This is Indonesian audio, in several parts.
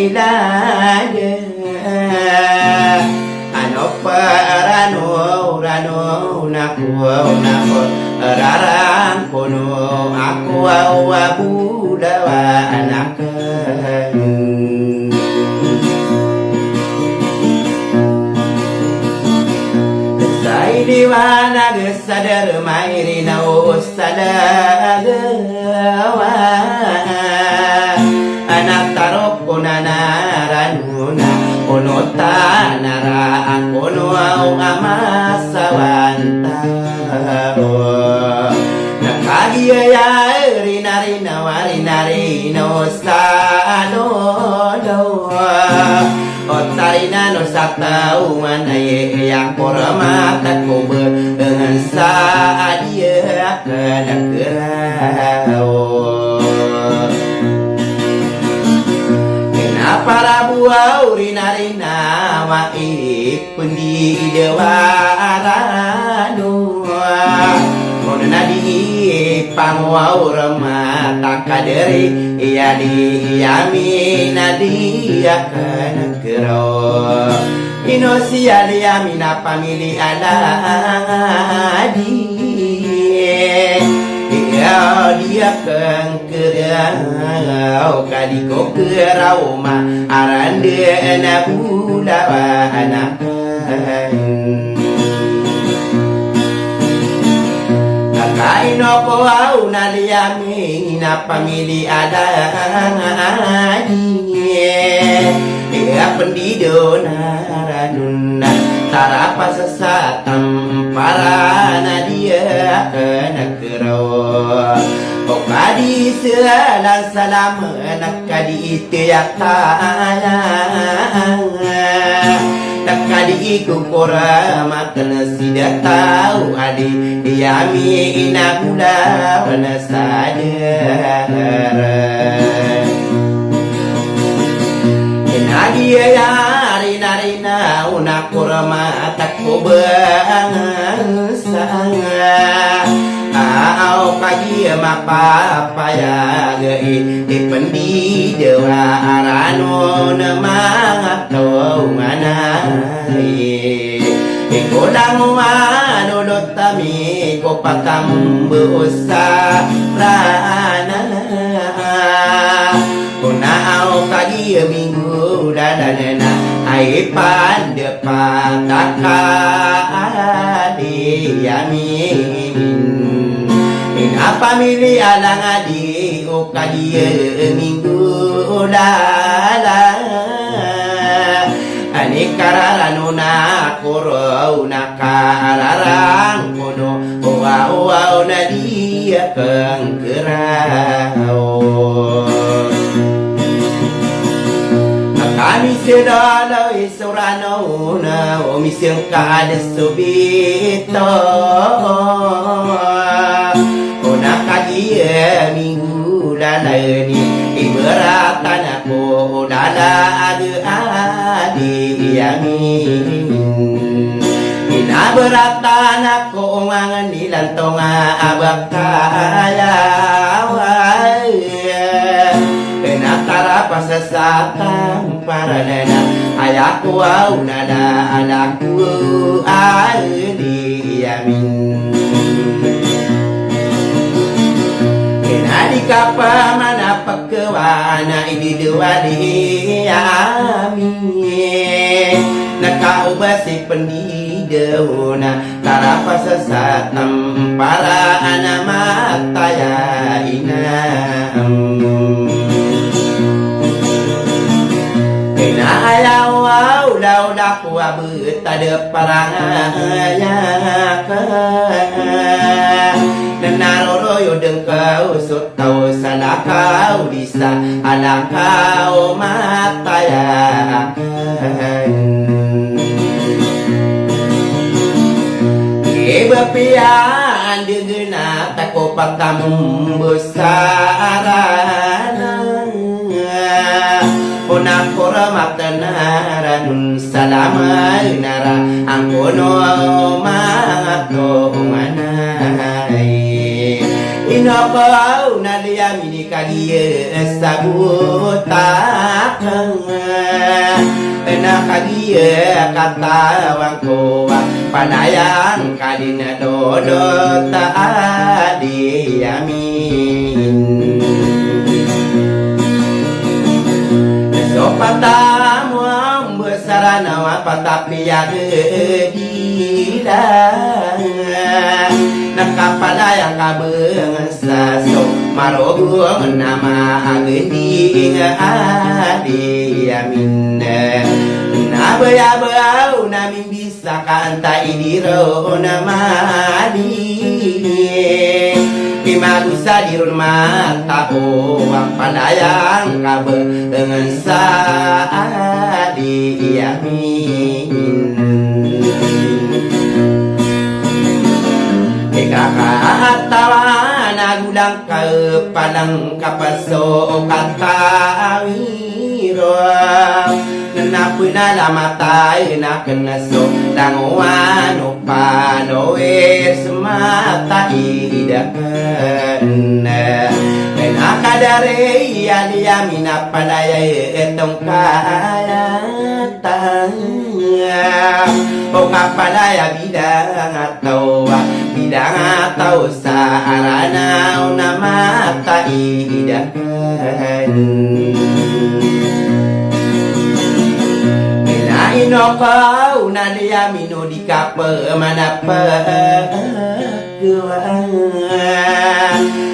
ilade ano parano rano nako rarang kono aku awabulawa anak sai diwana gesadar mairina usadawa anak tarok konana ranuna konota nara kono au amasawanta nakagia ya rina warinarina usano otarina no satau manaye yang kormata kobe dengan sadia kena kerau kenapa rabuau rina wa ikundi dewaranu Mona di pangwau remah tak kaderi ia di yamina dia kena kero inosia dia mina pamili aladi ia dia kengkerau kadiko kerau ma arande na bulawa anak kaino ko au naliami na pamili adadi ia pendido naranuna tarapa sesatam para nadia kena kerau okadi selan salam nakadi tiakaya takadi iku kora makna sida tahu adi diami inakula wana sadar nadia ya rina unakura mata kobangsa au pagi mapa ya gei dipendi dewa arano namato manai ikodang mano dotami ko patambusa rana kuna au pagi minggu dadana ai pandepa takadi yamin pamili alang adi ukadi minggu dala ani kararanuna korau nakararang kono wa nadia kengkerau kami sedala isurano na omiseng kada subito nakadia minggu lalani iberatan aku dala adi yamin ina beratan aku mangan nilantonga abakaya penatara pasasatang para nana ayaku au nada anakku adi yamin Adi kapa mana pakawana ini dua diami nakau basi pendidona tarapa sesatam para anak mata ya inam kena ayau au lau daku abu tade parangaya Nenaroroyo dengkau sutau salakau disa alakau mataya Ibepian digena tako pakamu besarana Onak koramak tenaranun salamai nara angkono mato manai Inokau nalia mini kagia sabutak enak kagia kata wangkoa panayang kadina dodo tak diamin sopatamu besarana wapatapi dilang nakapadayang kabengsa marogo nama agending adiamin nabaya-bayau namin bisa kanta idiro namadi Pimagusa di rumah tahu ang padayang kabengsa adiamin Kakatawa nagulang kepadang kapaso katawiro Nanapuna lamatay na kenaso Languan upanoe semata idakan Kenakadare yamin apadayay etong kayatan O kapadaya bidang atau sa aranaw na mataidakan Inainokau na liyamino di ka manapagawang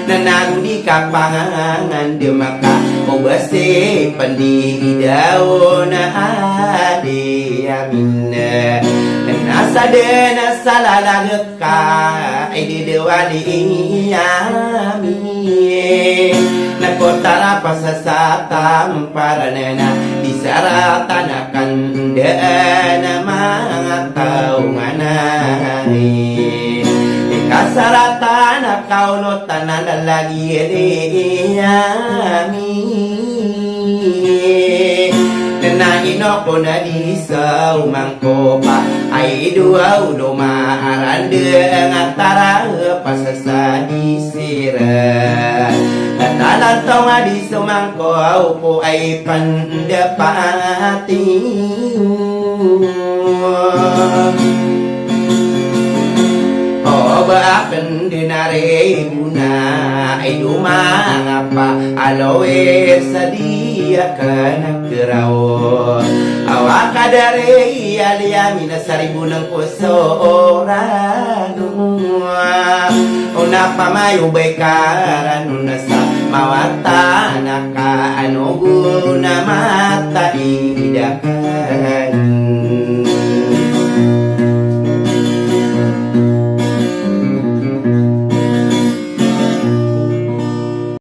Nanago di ka pangangan di maka O basi pandidaw na adiamin Nasa din sa lalagot ka ay didiwali iyami Nagkotara pa sa satam para na disaratan akan daan na mga taungan Ikasaratan na kaulotan na lalagi iyami Nainok ko na di sa umangko pa Ay duaw lumaaran dengan tara pasasadi sira Talantaw nga di sumangko po ay pandapati Bakit dinari muna ay dumangapa alawe sa diya ka nagkaraw Awaka dari aliyamin na sa ribunang kusorano Una pamayubay karan na sa mawata na kaano na mata idakan